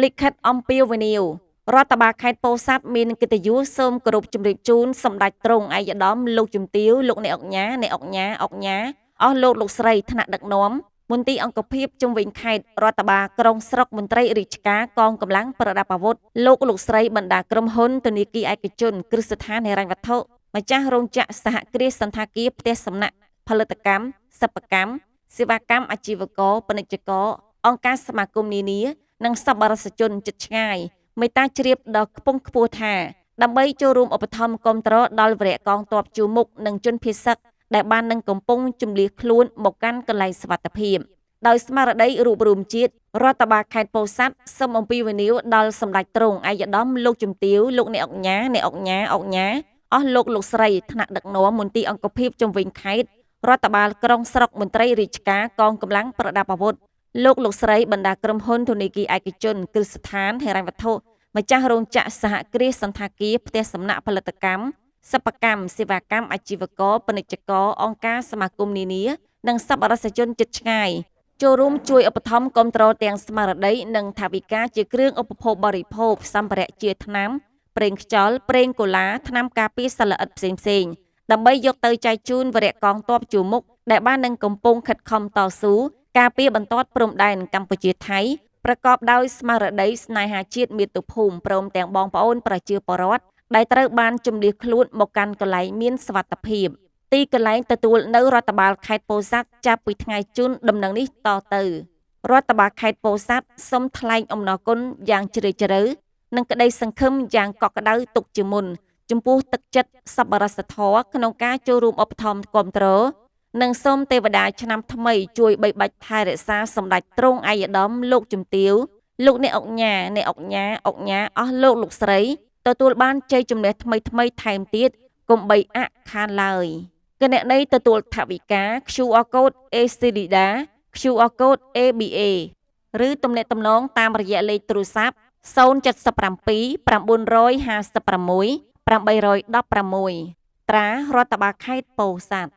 លិខិតអំពាវនាវរដ្ឋបាលខេត្តពោធិ៍សាត់មានកិត្តិយសសូមគោរពជម្រាបជូនសម្ដេចទ្រង់ឯកឧត្តមលោកជំទាវលោកអ្នកអង្គញាអ្នកអង្គញាអង្គញាអស់លោកស្រីថ្នាក់ដឹកនាំមន្ទីរអង្គភាពជុំវិញខេត្តរដ្ឋបាលក្រុងស្រុកមន្ត្រីរាជការកងកម្លាំងប្រដាប់អាវុធលោកស្រីបណ្ដាក្រុមហ៊ុនធនាគារឯកជនគ្រឹះស្ថានហិរញ្ញវត្ថុម្ចាស់រោងចក្រសហគ្រាសសន្តាគារផ្ទះសំណាក់ផលិតកម្មសិប្បកម្មសេវាកម្មអាជីវករពាណិជ្ជករអង្គការសមាគមនានានិងសប្បុរសជនជិតឆ្ងាយមេត្តាជ្រាបដល់ខ្ពង់ខ្ពស់ថាដើម្បីចូលរួមឧបត្ថម្ភគាំទ្រដល់វរៈកងទ័ពជួរមុខនិងជនភៀសសឹកដែលបាននឹងកំពុងជំនះខ្លួនមកកាន់កន្លែងសុវត្ថិភាពដោយស្មារតីរួបរวมជាតិរដ្ឋបាលខេត្តពោធិ៍សាត់សូមអំពាវនាវដល់សម្ដេចទ្រង់ឯកឧត្តមលោកជំទាវលោកអ្នកអង្គញាអ្នកអង្គញាអង្គញាអស់លោកស្រីថ្នាក់ដឹកនាំមន្ទីរអង្គភាពជុំវិញខេត្តរដ្ឋបាលក្រុងស្រុកមន្ត្រីរាជការកងកម្លាំងប្រដាប់អាវុធលោកស្រីបណ្ដាក្រុមហ៊ុនធនាគារឯកជនគ្រឹះស្ថានហិរញ្ញវត្ថុម្ចាស់រោងចក្រសហគ្រាសសន្តាគារផ្ទះសំណាក់ផលិតកម្មសិប្បកម្មសេវាកម្មអាជីវករពាណិជ្ជករអង្គការសមាគមនានានិងសប្បុរសជនជិតឆ្ងាយចូលរួមជួយឧបត្ថម្ភគាំទ្រទាំងស្មារតីនិងថវិកាជាគ្រឿងឧបភោគបរិភោគសម្ភារៈជាថ្នាំប្រេងខ្យល់ប្រេងកូឡាថ្នាំការពារសត្វល្អិតផ្សេងៗដើម្បីយកទៅចែកជូនវរៈកងទ័ពជួរមុខដែលបាននឹងកំពុងខិតខំតស៊ូការពារបន្ទាត់ព្រំដែនកម្ពុជាថៃប្រកបដោយស្មារតីស្នេហាជាតិមាតុភូមិព្រមទាំងបងប្អូនប្រជាពលរដ្ឋដែលត្រូវបានជំនះខ្លួនមកកាន់កន្លែងមានសុវត្ថិភាពទីកន្លែងទទួលនៅរដ្ឋបាលខេត្តពោធិ៍សាត់ចាប់ពីថ្ងៃជូនដំណឹងនេះតទៅរដ្ឋបាលខេត្តពោធិ៍សាត់សូមថ្លែងអំណរគុណយ៉ាងជ្រាលជ្រៅនិងក្តីសង្ឃឹមយ៉ាងកក់ក្ដៅទុកជាមុនចំពោះទឹកចិត្តសប្បុរសធម៌ក្នុងការចូលរួមឧបត្ថម្ភគាំទ្រនិងសូមទេវតាឆ្នាំថ្មីជួយបីបាច់ថែរក្សាសម្ដេចទ្រង់ឯកឧត្តមលោកជំទាវលោកអ្នកអង្គញាអ្នកអង្គញាអង្គញាអស់លោកស្រីទទួលបានជ័យជំនះថ្មីថែមទៀតកុំបីអាក់ខានឡើយគណនីទទួលថវិកា QR Code ACDDA QR Code ABA ឬទំនាក់ទំនងតាមរយៈលេខទូរស័ព្ទ077 956 816ត្រារដ្ឋបាលខេត្តពោធិ៍សាត់